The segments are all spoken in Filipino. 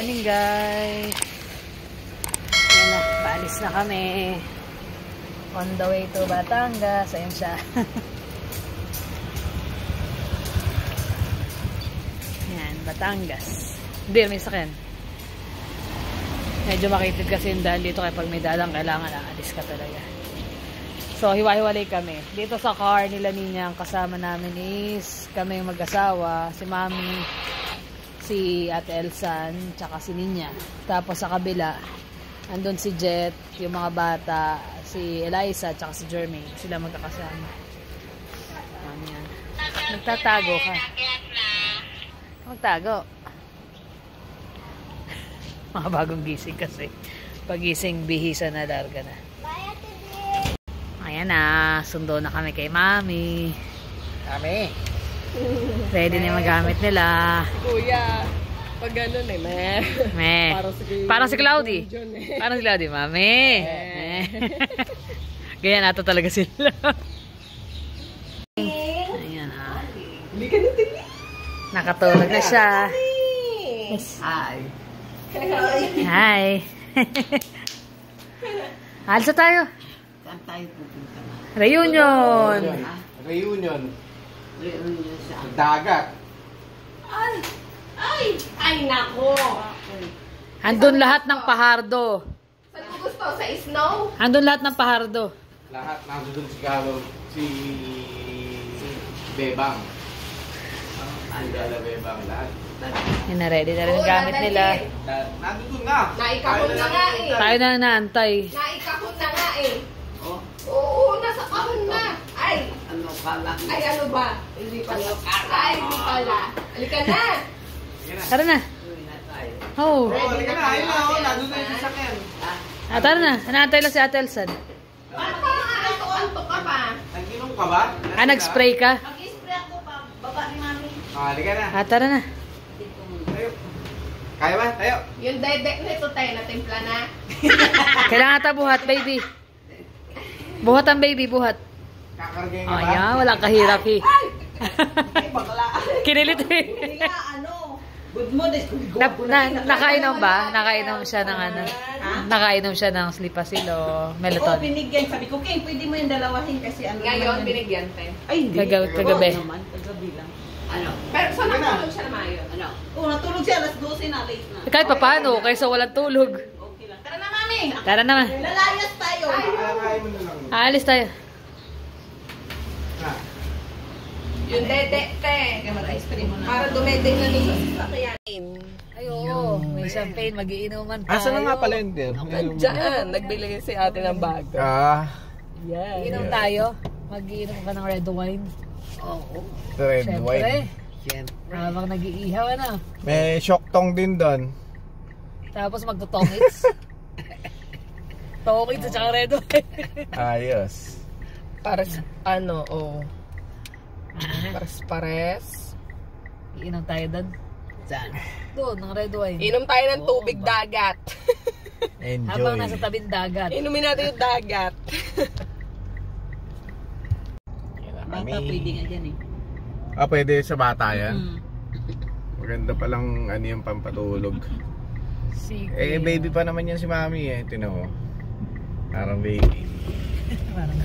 morning guys. Ayan na, paalis na kami. On the way to Batangas. Ayan siya. Ayan, Batangas. Hindi, may sakyan. Medyo makitid kasi yung dahil dito kaya pag may dalang kailangan aalis ka talaga. So, hiwa-hiwalay kami. Dito sa car nila niya, ang kasama namin is kami mag-asawa, si Mami, si Ate Elsan, tsaka si Ninya. Tapos sa kabila, andun si Jet, yung mga bata, si Eliza, tsaka si Jermaine. Sila magkakasama. Yan. Nagtatago ka. Magtago. Mga bagong gising kasi. Pagising, bihisa na, larga na. Ayan na, sundo na kami kay Mami. Kami. Ready na yung magamit nila. Kuya, pag gano'n Meh. Parang si Cloudy. Parang si Cloudy, Mami. Ganyan nato talaga sila. Ayan ah. Nakatulog na siya. Hi. Hi. Alis na tayo. Saan tayo pupunta na? Reunion. Reunion. Reunion sa Dagat. Ay, nako. Andun lahat ng pahardo. Saan mo gusto? Sa snow? Andun lahat ng pahardo. Lahat nandun si Carlo, si Bebang. Andala Bebang, lahat. Yun na, ready na rin ang gamit nila. Nandun na. Naikahon na nga eh. Tayo na naantay. Naikahon na nga eh. Oh, Oo, nasa kahon na. Ay, ano pala? ay ano ba? Hindi pala. Ay, hindi pala. Halika na. Tara na. Uwi na tayo. Oh. Oh, halika na. Ayun na, oh. Nandun na yung sasakyan. Tara na. Naantay lang si Ate Elsan. Paano parang aantok-antok ka pa? Nag-inom ka ba? Nag-spray ka? Mag-spray ako pa. Baba ni Mami. Halika na. Tara na. Tayo. Kaya ba? Tayo. Yung dedek nito tayo na timpla na. Kailangan ata buhat, baby. Buhat ang baby, buhat. Kakargay ka ba? Ayan, walang kahirap eh. Ay, bakla. Kinilit eh. Hindi nga, ano. Good morning. Nakainom ba? Nakainom siya ng ano? Nakainom siya ng Slipasil o Oo, Melatonin? binigyan. Sabi ko, King, pwede mo yung dalawahin kasi ano Ngayon, naman yun. binigyan tayo. Ay, hindi. Kagabi. Oo naman, kagabi lang. Ano? Pero saan nakatulog siya naman yun? Ano? Oo, natulog siya alas 12 na, late na. Kahit pa paano, kaysa walang tulog. Okay lang. Tara na, Mami. Tara naman. Lalayas tayo. Kaya mo na lang. Aalis tayo. Ha? Yung dedek, te. Kaya mag-ice cream mo na. Para dumedek na doon sa sasakyan. Ay, oo. May champagne, mag-iinuman tayo. Asa na nga pala yun, dear? Diyan, nagbili si ate ng bago. Yeah. Iinom tayo. Mag-iinom ka ng red wine. Oo. Red Siyempre. Siyempre. Habang nag-iihaw, ano. May shoktong din doon. Tapos magtotongits. Tongits at saka red wine. Ayos. Para ano, oh. Pares-pares. Iinom tayo doon. Saan? Doon, ng red wine. Inom tayo ng tubig dagat. Habang Enjoy. nasa tabing dagat. Inumin natin yung dagat. Bata, pwede nga dyan eh. Pwede sa bata yan. Maganda palang ano yung pampatulog. Baby pa naman yan si Mami eh. Tino mo. Parang baby. Parang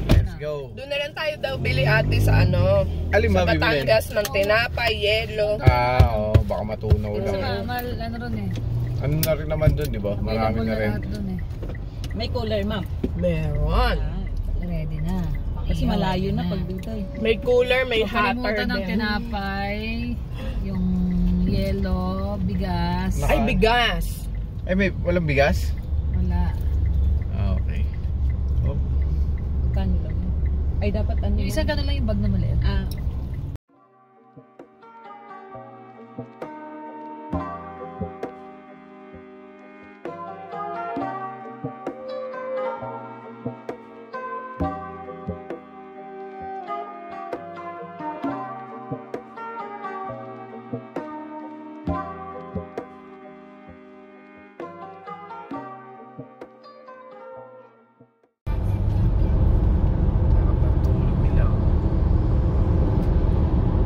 Let's go. Doon na lang tayo daw bili ate sa ano. Alin Sa ba bibilin? Batangas ng tinapay, yelo. Oo. Baka matunaw Sa lang. mahal, ano ron eh. Ano na rin naman doon, di ba? Marami Available na rin. lahat dun eh. May cooler, ma'am. Meron. Ready na. Kasi malayo na pag dito eh. May cooler, may hatter Kalimutan ng din. tinapay, yung yelo, bigas. Naka- Ay, bigas. Walang bigas? Wala. Okay. Oh. Kano lang. Ay, dapat ano. Yung isang lang yung bag na maliit. Ah,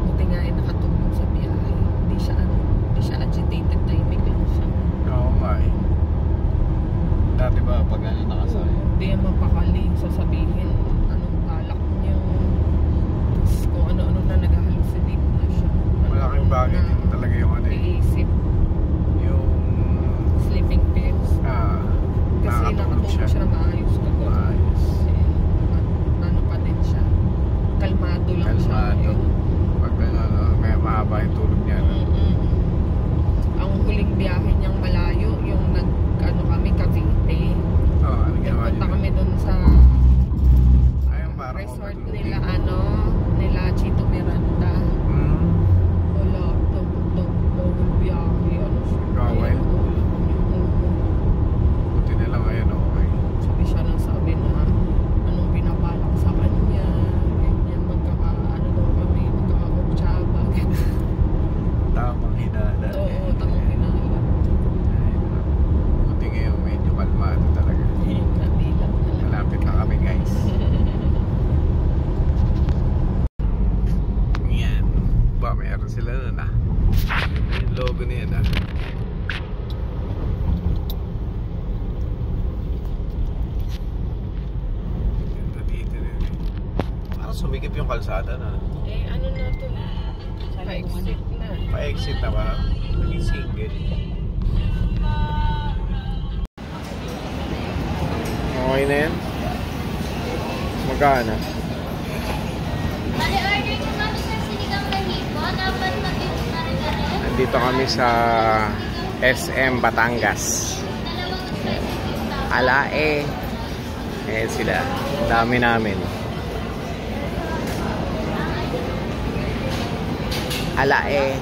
Buti nga ay nakatulog sa biyahe. Hindi siya ano. nila nun ah. Yung logo niyan ah. Ganda dito na yun. Parang sumikip yung kalsada na. Eh, ano na to? Pa-exit na. Pa-exit na ba? Naging single. Okay na yan? Magkano? Bali, order ko kami sa sinigang lahipo. Dapat mag-ito na rin na rin. Nandito kami sa SM Batangas. Alae. Ayan sila. Ang dami namin. Alae.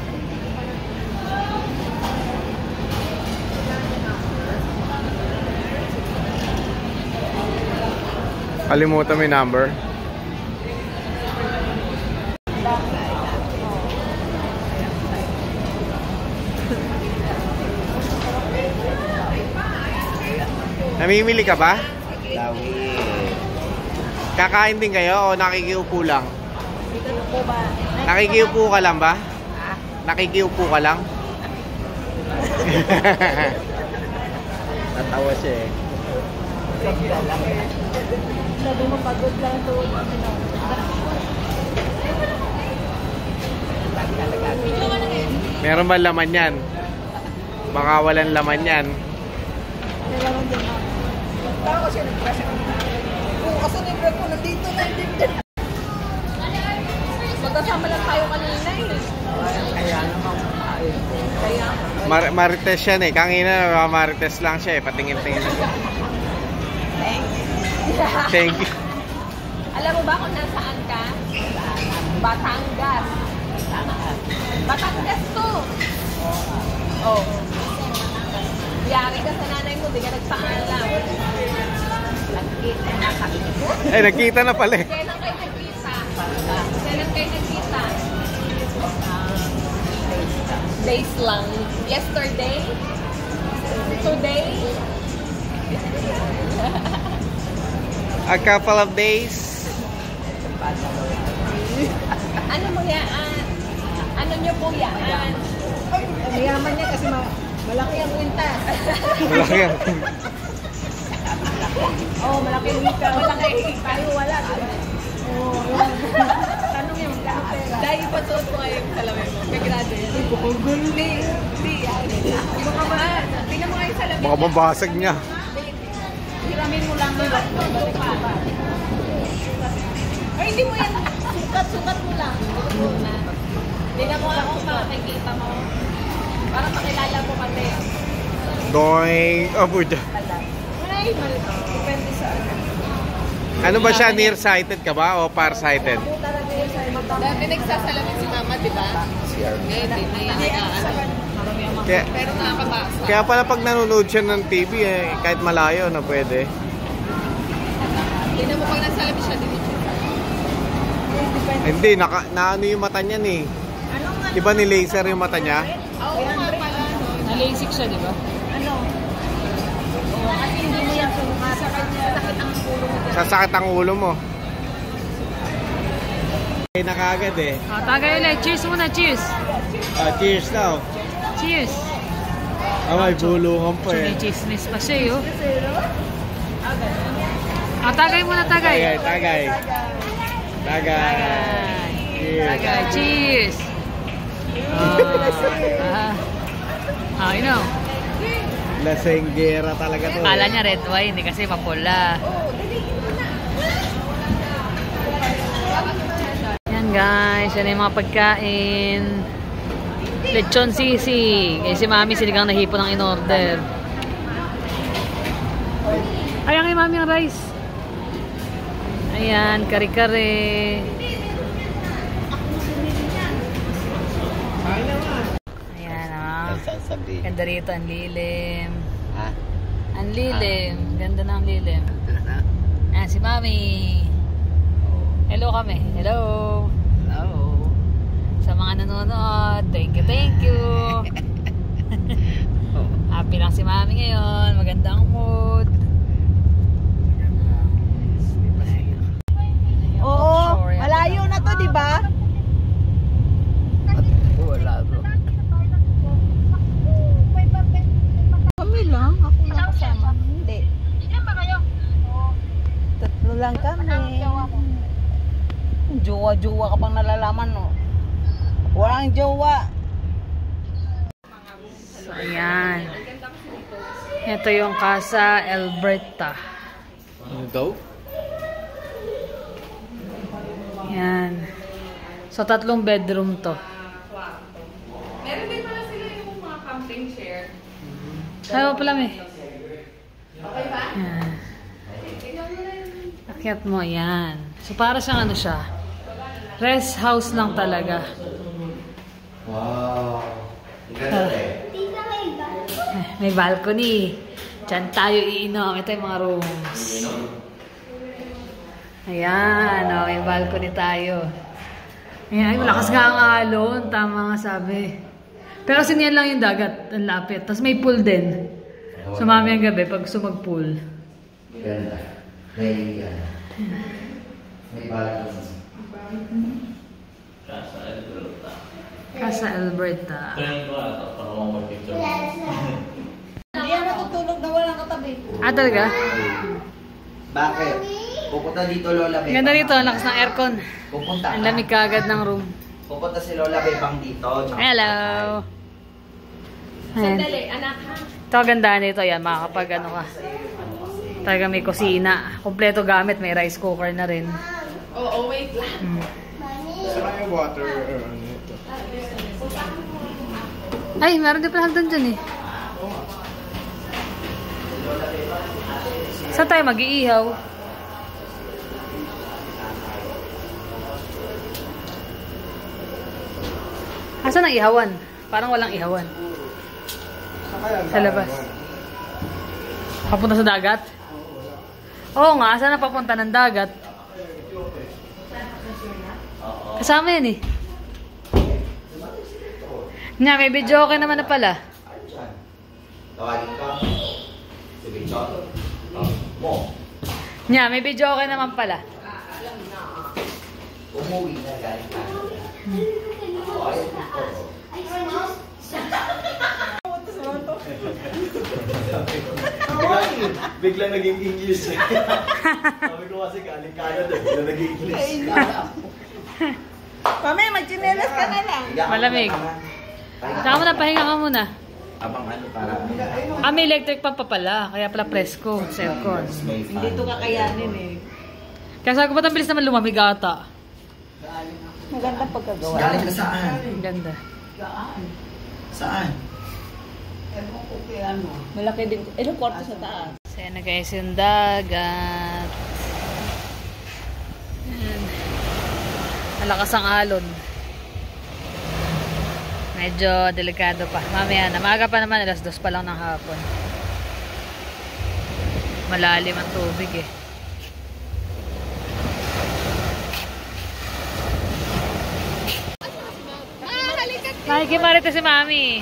Kalimutan mo yung number. Namimili ka ba? Lawi. Kakain din kayo o nakikiupo lang? Nakikiupo ka lang ba? Nakikiupo ka lang? Natawa siya eh. Meron ba laman yan? Baka walang laman yan. Magkasama lang tayo kanina eh. Kaya naman tayo. Marites yan eh. Kangina marites lang siya eh. Patingin-tingin lang. Thank you. Alam mo ba kung nasaan ka? Batangas. Batangas to. Oh. Yari ka sa nanay mo, di ka nagpaalam. Eh, nagkita na pala eh. Kailan kayo nagkita? Kailan kayo nagkita? Days lang. Yesterday? Today? A couple of days. Ano mo yaan? Ano nyo po yaan? Mayaman niya kasi malaki ang kwintas. Malaki yan. Oo, malaki ang kwintas. Malaki. Tayo wala. Oo, tanong yung magkano pera. Dahil ipatuot mo ngayon sa salamin mo. Kagrado yan. Hindi yan. Tingnan mo ngayon sa salamin. Baka mabasag niya. Hiramin mo lang yung Ay, hindi mo yan. Sukat mo lang. Tingnan mo ako makikita mo. Para makilala mo kami. Doing abuda. Ay, depende sa ano. Ano ba siya? Nearsighted ka ba o farsighted? Dati nagsasalamin si mama, di ba? Ngayon, hindi na ano. Pero nakakabasa. Kaya pala pag nanonood siya ng TV eh, kahit malayo na pwede. Tingnan mo pag nagsalamin siya dito. Hindi, na ano yung mata niya eh. Di ba ni laser yung mata niya? Oo nga pala. Na-LASIK siya, di ba? Kasi hindi mo yan sukat. Sakit ang ulo mo. Sasakit ang ulo mo. Ay, nakagad eh. Tagay ulit. Cheers muna, cheers. Cheers daw. Cheers. May bulungan pa eh. Chismis pa siya, yo. Tagay muna, tagay. Tagay. Cheers. Tagay, cheers. You know. Lasenggera talaga to. Kala niya red wine, kasi mapula. Yan guys, yan yung mga pagkain. Lechon sisig. Eh, si mami sinigang na hipon ang in-order. Ayan kay mami ang rice. Ayan, kare-kare. Ayan ah. Sasabihin. Ganda rito, ang lilim. Ha? Ang lilim. Ganda na ang lilim. Ayan, si mami. Hello kami. Hello. Hello. Sa mga nanonood, thank you. Happy lang si mami ngayon. Magandang mood. Oo, malayo na to, di ba? jowa-jowa ka pang nalalaman, no? Walang jowa. So, ayan. Ito yung Casa Alberta. Ano daw? Ayan. So, 3 bedroom to. Meron din pala sila yung mga camping chair. Ayaw pala may. Okay ba? Ayan. Akyat mo, ayan. So, para siyang ano siya. Rest house lang talaga. Wow. Ganda eh. May balcony. Diyan tayo iinom. Ito yung mga rooms. Ayan. Oh, may balcony tayo. Ayan. Ay, malakas nga ang alon. Tama nga sabi. Pero kasi niyan lang yung dagat. Ang lapit. Tapos may pool din. So, mami ang gabi pag gusto mag-pool. Ganda. May balcony. Casa Alberta. Hindi yan matutulog na walang katabi. Ah, talaga? Bakit? Pupunta dito Lola Bebang. Ganda rito. Ang lakas ng aircon. Pupunta Ang ka. lamig kagad ng room. Pupunta si Lola Bebang dito. tsaka Hello! Ayan. Sandali, anak ha. Ito ang ganda nito. Yan, makakapag ano ka. Talaga may kusina. Kompleto gamit. May rice cooker na rin. Oo, wait lang. Saan yung water or ano ito? Ay, meron din pala hagdan dyan eh. Saan tayo mag-iihaw? Asan ang ihawan? Parang walang ihawan. Sa labas. Papunta sa dagat? Oo nga, saan na papunta ng dagat? Kasama yan eh. Nga, may video okay naman na pala. Tawagin ka. Sige, Chot. Mo. Nga, may video okay naman pala. Umuwi na galing ka. Bigla naging English eh. Sabi ko kasi galing Canada, bigla naging English. Mamay, magchinelas ka na lang. Malamig. Saka mo na, pahinga ka muna. Abang ano para. Ah, may electric pa pala. Kaya pala presko. Sa aircon. Hindi ito kakayanin eh. Kaya sabi ko, ba't ang bilis naman lumamig ata? Maganda pagkagawa. Galing ka saan? Ang ganda. Saan? Malaki din. Ilang kwarto sa taas? So, yan na guys yung dagat. Yan. Malakas ang alon. Medyo delikado pa. Mamaya na. Maaga pa naman. 2:00 pa lang ng hapon. Malalim ang tubig eh. Nakikimarites si Mami.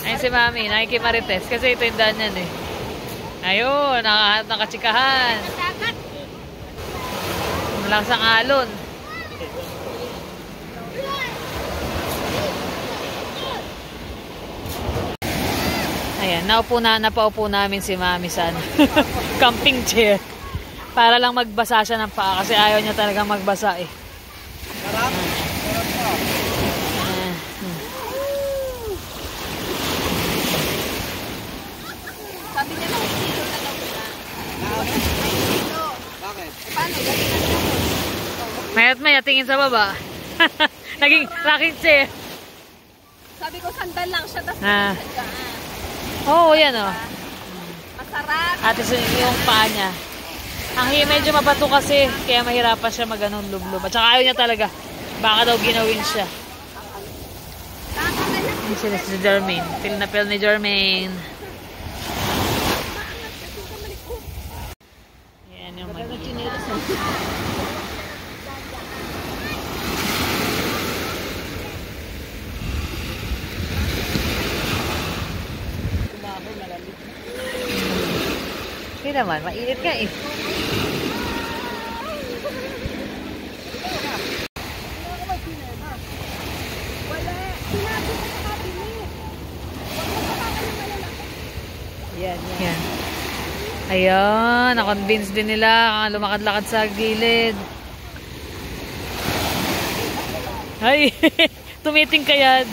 Ayun si Mami. Nakikimarites. Kasi ito yung daan yan eh. Ayun. Nakahanap ng katsikahan. Malakas ang alon. Ayan, napaupo namin si Mami sa camping chair. Para lang magbasa siya ng paa kasi ayaw niya talaga magbasa eh. Sabi niya lang, kilo na daw siya. Bakit? Paano? Mayat maya, tingin sa baba. Naging rocking chair. Sabi ko, sandal lang siya, tapos Ah. sadaan. Oo, yan o. Masarap. At yung paa niya. Medyo mabato kasi, kaya mahirapan siya mag-anong lublub. At saka ayaw niya talaga. Baka daw ginawin siya. Yan sila si Jermaine. Feel na feel ni Jermaine. Yan yung mag-iina. Hindi naman, mainit ka eh. Yan. Ayun, na-convince din nila lumakad-lakad sa gilid. Ay, tumiting ka yan.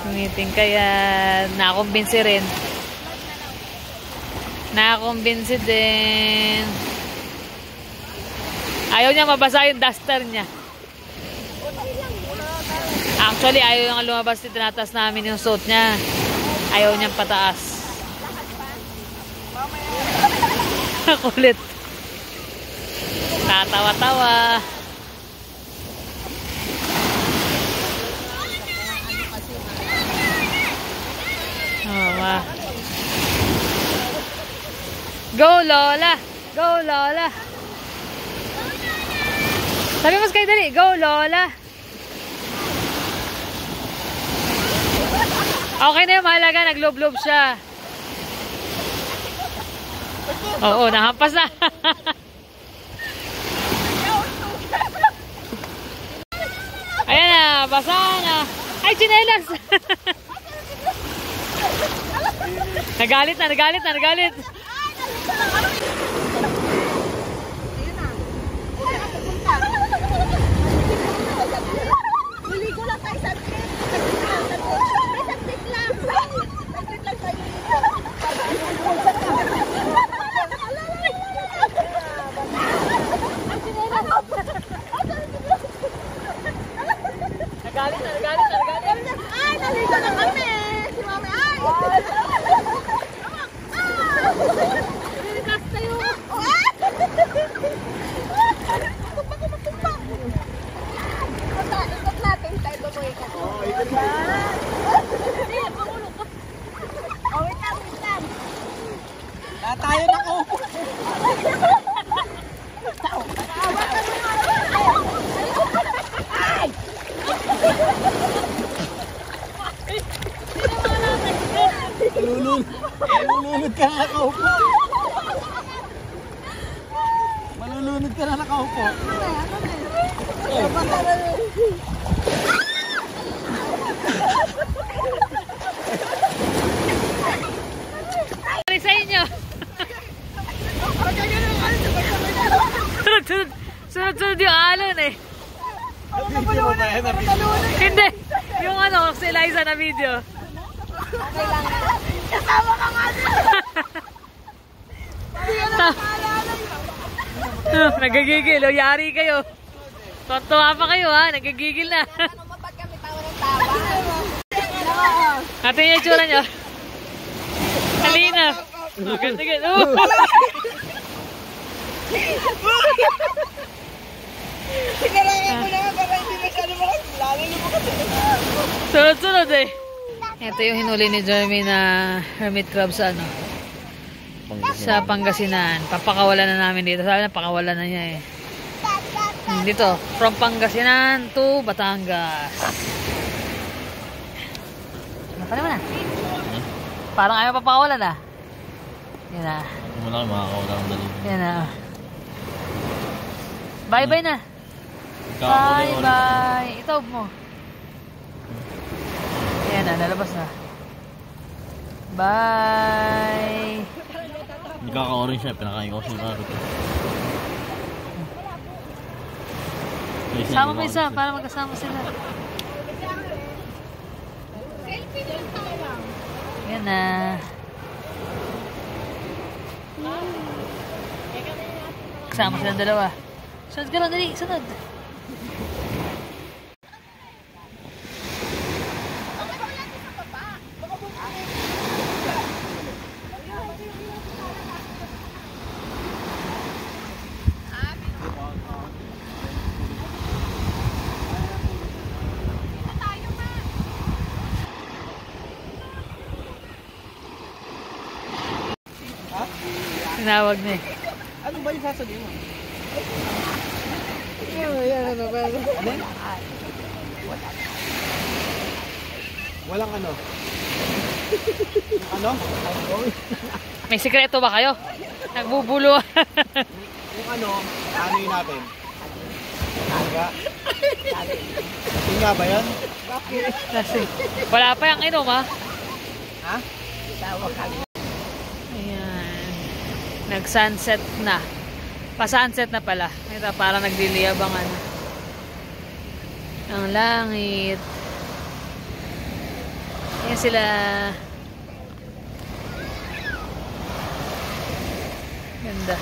Tumiting ka yan. Nakakumbinsi rin. Nakakumbinsi din. Ayaw niya mabasa yung duster niya. Actually, ayaw nga lumabas. Tinatas namin yung suit niya. Ayaw niyang pataas. Kulit. Tatawa-tawa. Oh, ma. Go, Lola! Go, Lola! Sabi mo kayo dali, go, Lola! Okay na yung mahalaga, naglob-lob siya. Oo, nahampas na. Ayan na, basa na. Ay, chinelas! Nagalit na, nagalit na, nagalit. Niligo lang tayo sa trip. Saglit lang. Saglit lang tayo dito. Nagalit na, nagalit na, nagalit. Ay, naligo na kami. Si Mami, ay. Relax tayo. Ikot natin tayo baboy ka. Oo, ikot natin. Hindi, pangulog ka. Oh, wait lang, wait lang. Tayo na ko. Malulunod ka na nakaupo. Malulunod ka na nakaupo. Ano sa inyo? Sunod yung alon eh. Hindi. Yung ano, si Eliza na video. Kasama ka nga Nagagigil. O, yari kayo. Tontuwa pa kayo ha. Nagagigil na. Ano mo ba't kami tawa ng tawa? Ate yung itsura nyo. Halina. Ganda. Sinarangan ko na para hindi masyado lalo na mo kasi. Sunod-sunod eh. Ito yung hinuli ni Jeremy na hermit crab sa ano. Sa Pangasinan. Papakawalan na namin dito. Sabi na pakawalan na niya eh. Dito. From Pangasinan to Batangas. Ano naman na? Parang ayaw papakawalan ah. Yan na. Wala kayo makakawalan ng dali. Yan na. Bye-bye na. Bye-bye. Itaob mo. Ayan na, nalabas na. Bye! Hindi kaka-orange siya, pinakain ko siya karot. Sama mo isa para magkasama sila. Ayan na. Kasama silang dalawa. Sunod ka lang, dali. Sunod. Tinawag na eh. Ano ba yung sasabihin mo? Walang ano? Ano? May sikreto ba kayo? Nagbubuluhan. Yung ano, ano yun natin? Aga? Yung nga ba yan? Wala pa yung inom ha? Ha? Ayan. Nag-sunset na. Pa-sunset na pala. Ito parang nagliliyab ang ano. Ang langit. Ayan sila. Ganda.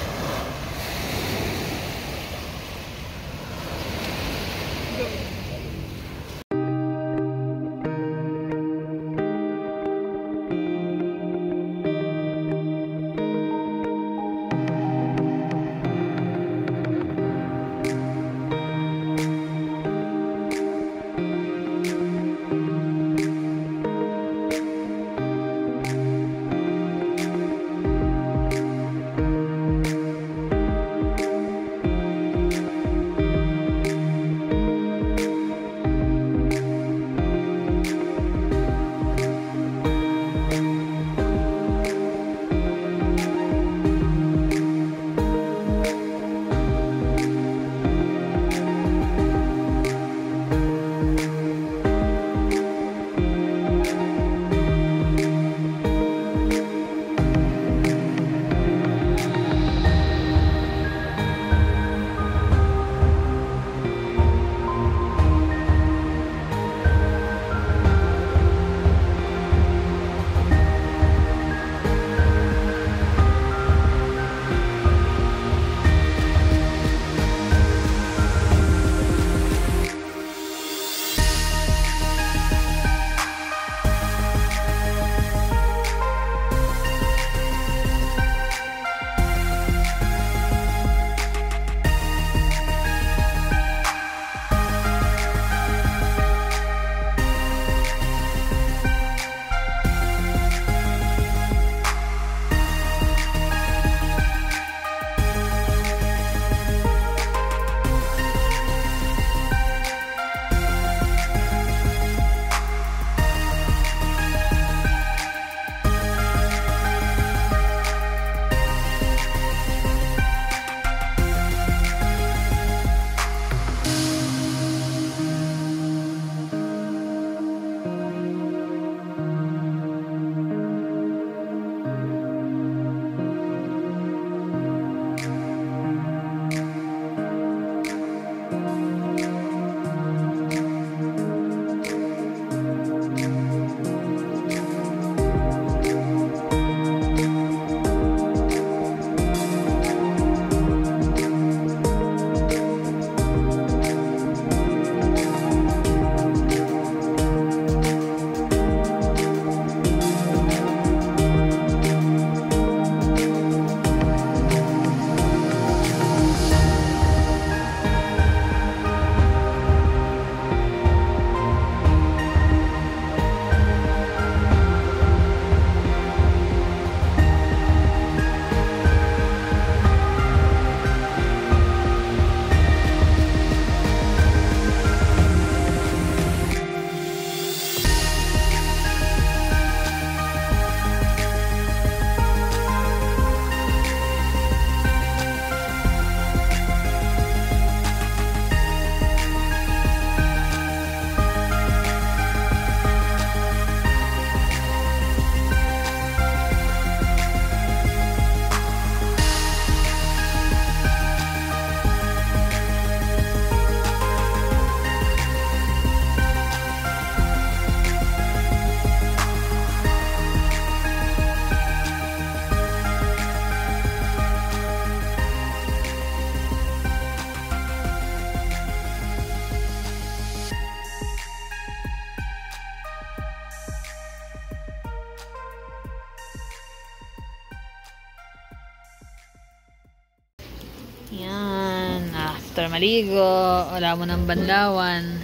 Yan. After maligo, wala mo ng banlawan.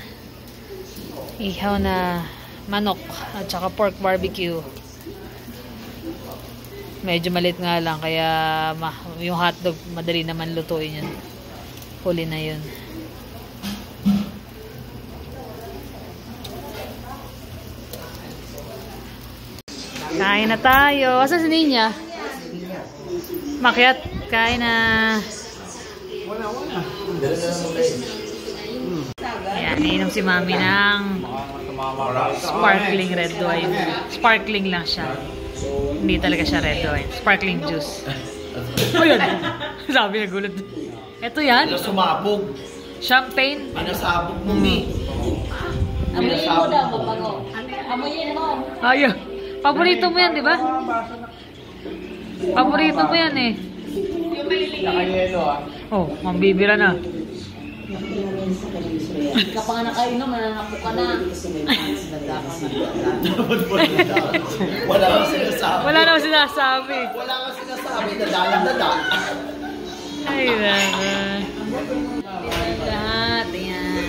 Ihaw na manok at saka pork barbecue. Medyo malit nga lang, kaya yung hotdog madali naman lutuin yun. Huli na yun. Kain na tayo. Asa si Ninya? Makyat. Kain na. Ayan, iinom si Mami ng sparkling red wine. Sparkling lang siya. Hindi talaga siya red wine. Sparkling juice. O yun. Sabi na gulat. Ito yan. Sumabog. Champagne. Pinasabog mo ni. Amoyin mo daw, mabango. Amoyin mo. Ayaw. Paborito mo yan, di ba? Paborito mo yan eh. Naka-yelo ah. Oh, mambibira na. Hindi ka pa nga nakainom, nananapo ka na. Wala kang sinasabi. Wala naman sinasabi. Wala kang sinasabi. Dadalang. Ay, naman. Lahat, ayan.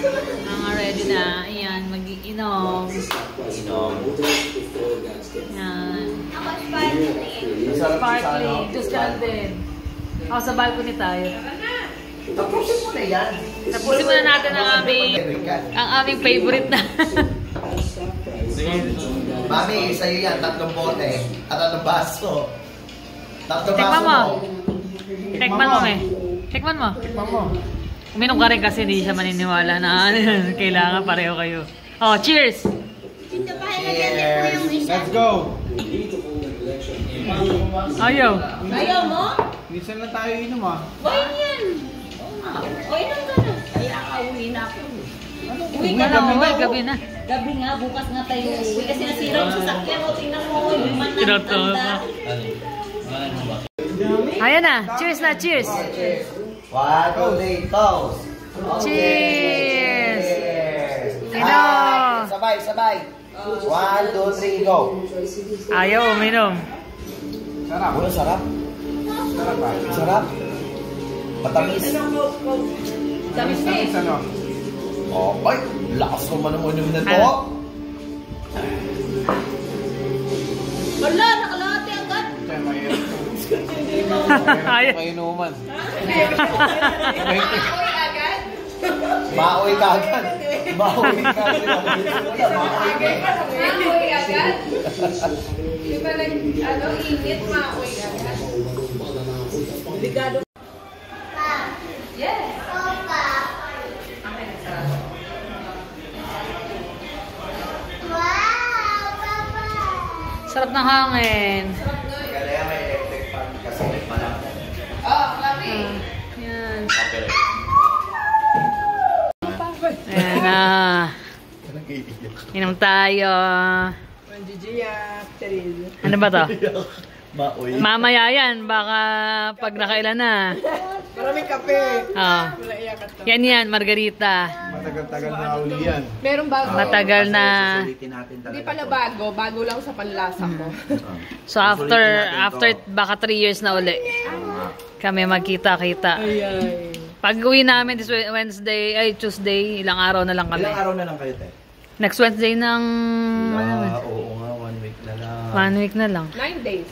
Mga ready na. Ayan, mag-iinom. Ayan. Sparkling. Just lang din. Ako sa balcony tayo. Tapusin mo na yan. Tapusin muna natin ang aming favorite na. Mami, sa'yo yan. 3 bote. At 3 baso. 3 baso Tikman mo. mo. Tikman mo eh. Tikman mo. Uminom ka rin kasi hindi siya maniniwala na kailangan pareho kayo. Oh, cheers! Cheers. Let's go! Ayaw. Ayaw mo? Minsan lang tayo inom ah. Wine yan. O, inom ka na. Kaya ka, uwi na ako. Uwi ka na, Gabi na, uwi. gabi na. Gabi nga, bukas nga tayo uwi. Kasi nasira yung sasakyan mo. Tingnan mo, yung man na Tinoto. tanda. Ayan na. Cheers na, cheers. 1, 2, 3, toast. Cheers! Ino! Ah, sabay, sabay. 1, 2, 3, go. Ayaw uminom. Sarap. Uy, sarap. Sarap ah. Sarap. Matamis. Tamis na eh. Ano? Oh, ay, lakas naman ang unom na to. Ano? Wala, nakalahati agad. Kaya mahirap. Ayaw. Kainuman. Maoy ka agad. Maoy ka agad. Maoy agad. Di ba init, maoy agad. Ligado. Yes. Sarap ng hangin. Kaya may electric fan kasi may palang. Oh, mami. Yan. Ayan na. Inom tayo. Ano ba to? Maoy. Mamaya yan. Baka pag nakailan na. Maraming kape. Ah. Yan, margarita. Matagal-tagal na uli yan. Meron bago. Matagal na. Sulitin natin talaga. Hindi pala bago. Bago lang sa panlasa ko. So after baka 3 years na uli. Kami magkita-kita. Pag uwi namin this Tuesday, ilang araw na lang kami. Ilang araw na lang kayo, te? Next Wednesday ng Oo nga, 1 week na lang. 1 week na lang. 9 days.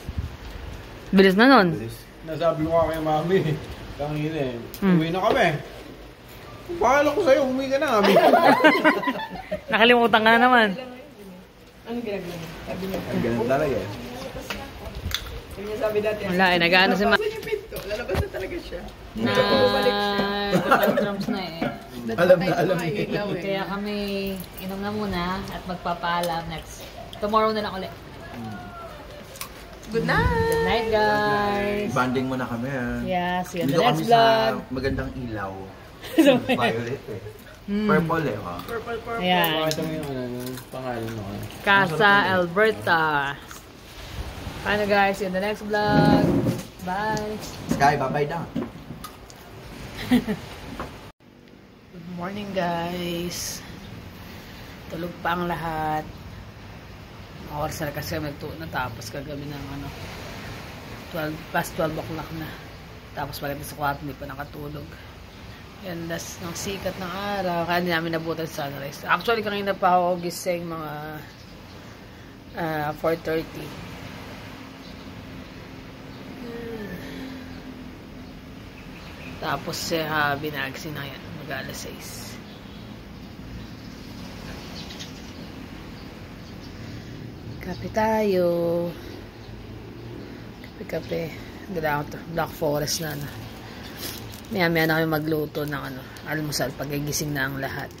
Bilis na nun. Nasabi ko kay mami. Tangina eh. Mm. Uwi na kami. Bahala ko sa'yo, umuwi ka na kami. Nakalimutan ka na naman. Anong ginagawa niya? Sabi niya. Ganun talaga eh. Sabi niya sabi dati. Wala eh, nag-ano si Ma. Saan yung pinto? Lalabas na talaga siya. Nag-tantrums na eh. Alam na, alam Ay, niya. ilaw eh. Kaya kami inom na muna at magpapaalam next. Tomorrow na lang ulit. Good night! Good night guys! Banding mo na kami ha. Yeah, see you on Dito the kami next sa vlog. magandang ilaw. So, Violet eh. Mm. Purple eh. Ha? Ayan. Pakita mo yung pangalan mo. Casa Alberta. Paano guys? See you on the next vlog. Bye! Sky, bye-bye na. Good morning guys. Tulog pa ang lahat. Oras na kasi kami natapos kagabi ng 12 o'clock na. Tapos pagdating sa kwarto hindi pa nakatulog. Yan, das ng sikat ng araw. Kaya hindi namin nabutan sa sunrise. Actually kanina pa ako gising mga 4:30. Tapos binagsing na yan. Mag-alas 6. Kape tayo. Kape-kape. Black Forest na. Maya-maya na kami magluto ng almusal pag-gigising na ang lahat.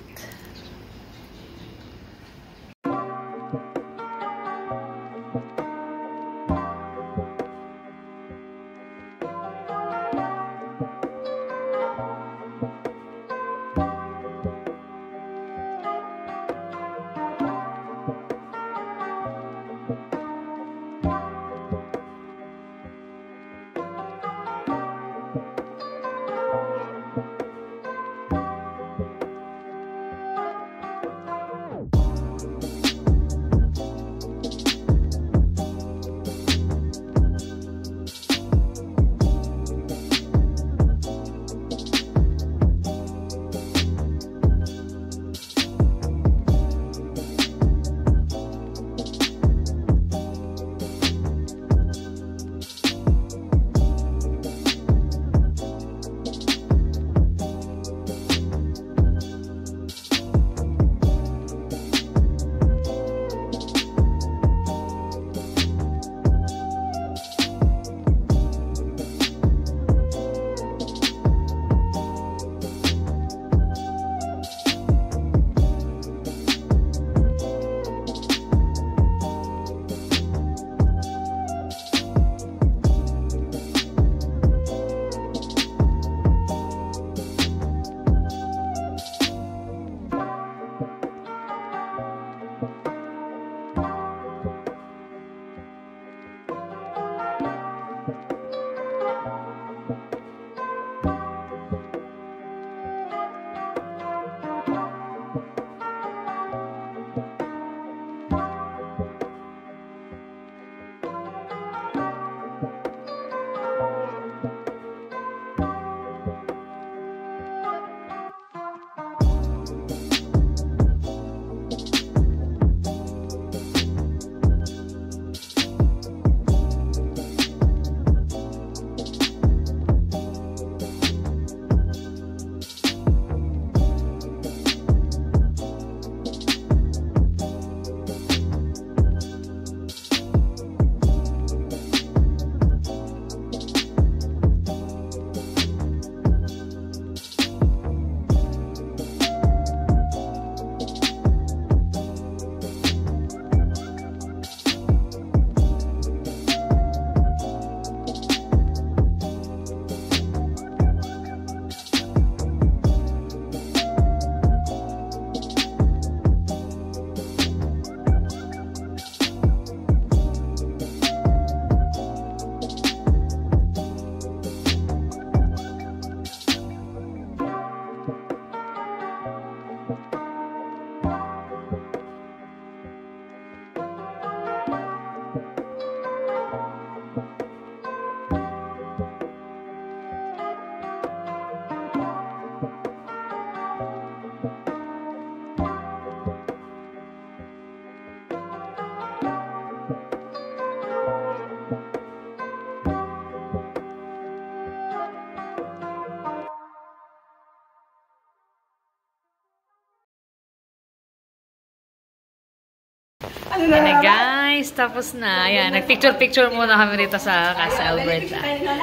Ayan na guys, tapos na. Ayan, nag-picture-picture muna kami dito sa Casa Alberta.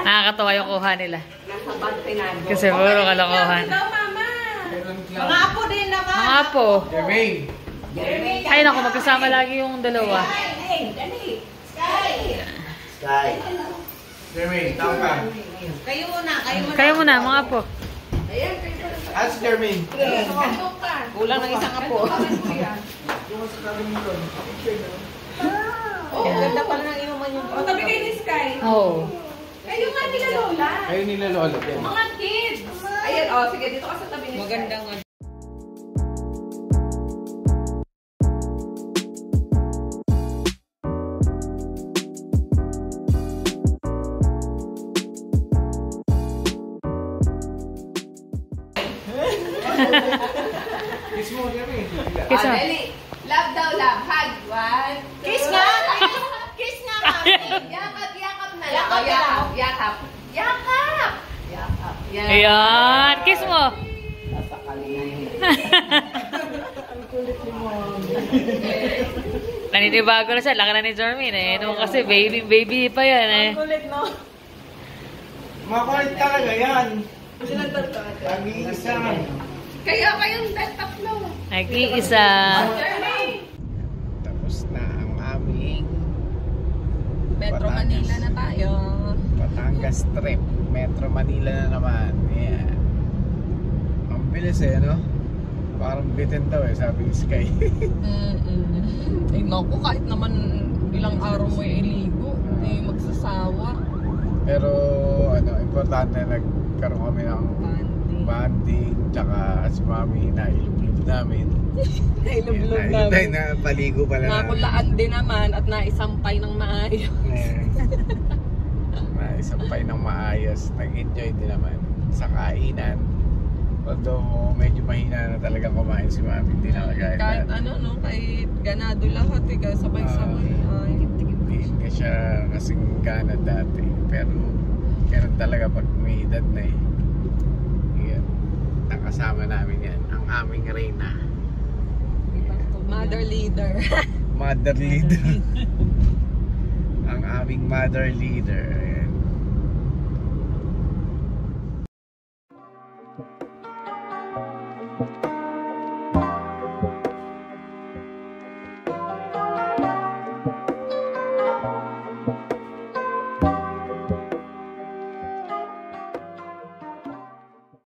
Nakakatawa yung kuha nila. Kasi puro kalokohan. Mga apo din naman. Mga apo. Jermaine! Ay naku, magkasama lagi yung dalawa. Sky. Jermaine, tawag ka. Kayo muna, kayo muna. Kayo muna, mga apo. As Jermaine. Kulang ng isang apo. Oh, ganda pala ng inuman yung... Oh, tabi kayo ni Sky. Oo. Kayo nga nila Lola. Kayo nila Lola. Mga kids. Ayan, oh, sige, dito ka sa tabi ni Sky. Magandang Kiss mo, Jermaine. Kiss mo. Dali. Love daw, love. Hug. One. Kiss nga. Kiss nga, mami. Yakap, yakap na lang. Oh, yakap, yakap. Yakap. Yakap. Yakap. Ayan, kiss mo. Naninibago na siya. Laki na ni Jermaine eh. Nung kasi baby pa yan eh. Kulit, no? Makulit talaga yan. Nag-iisa. Kaya kayong tatlo. Nag-iisa. Jermaine. Tapos na ang aming Metro Manila na tayo. Batangas trip. Metro Manila na naman. Ayan. Ang bilis eh, no? Parang bitin daw eh, sabi ni Sky. Eh, naku, kahit naman ilang araw mo iligo, hindi magsasawa. Pero, ano, importante nagkaroon kami ng banding, tsaka si Mami na ilog-ilog namin. Nailublog Ayun namin. tayo na paligo pala namin. Nakulaan din naman at naisampay ng maayos. Naisampay ng maayos. Nag-enjoy din naman sa kainan. Although medyo mahina na talaga kumain si Mami. Hindi na kagaya Kahit na. ano, no? Kahit ganado lahat eh. Sabay-sabay. Ay. Hindi ka siya kasing gana dati. Pero ganun talaga pag may edad na eh. Yan. Nakasama namin yan. Ang aming Reyna. Mother leader. Mother leader. Ang aming mother leader.